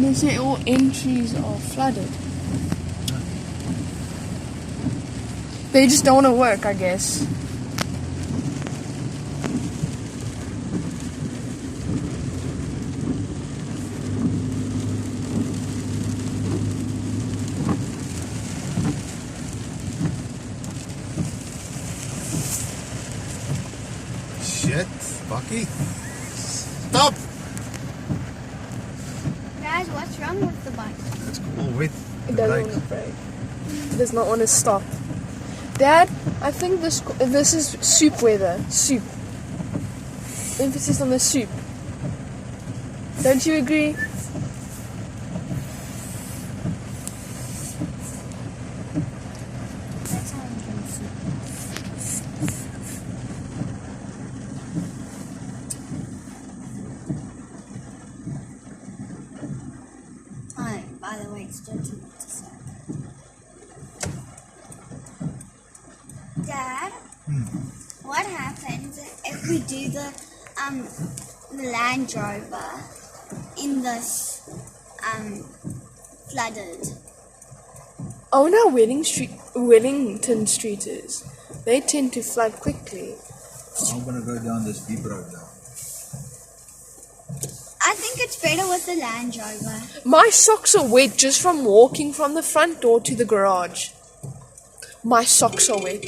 they say all entries are flooded. They just don't want to work, I guess. Shit, Bucky. Stop! Guys, what's wrong with the bike? It's cool, wait. It doesn't want to break. It does not want to stop. Dad, I think this is soup weather. Soup. Emphasis on the soup. Don't you agree? That's how I'm doing soup. Oh, by the way, it's dirty not to say. Dad, what happens if we do the Land Rover in this flooded? Oh, no, Wellington Street is. They tend to flood quickly. I'm gonna go down this deep road now. I think it's better with the Land Rover. My socks are wet just from walking from the front door to the garage. My socks are wet.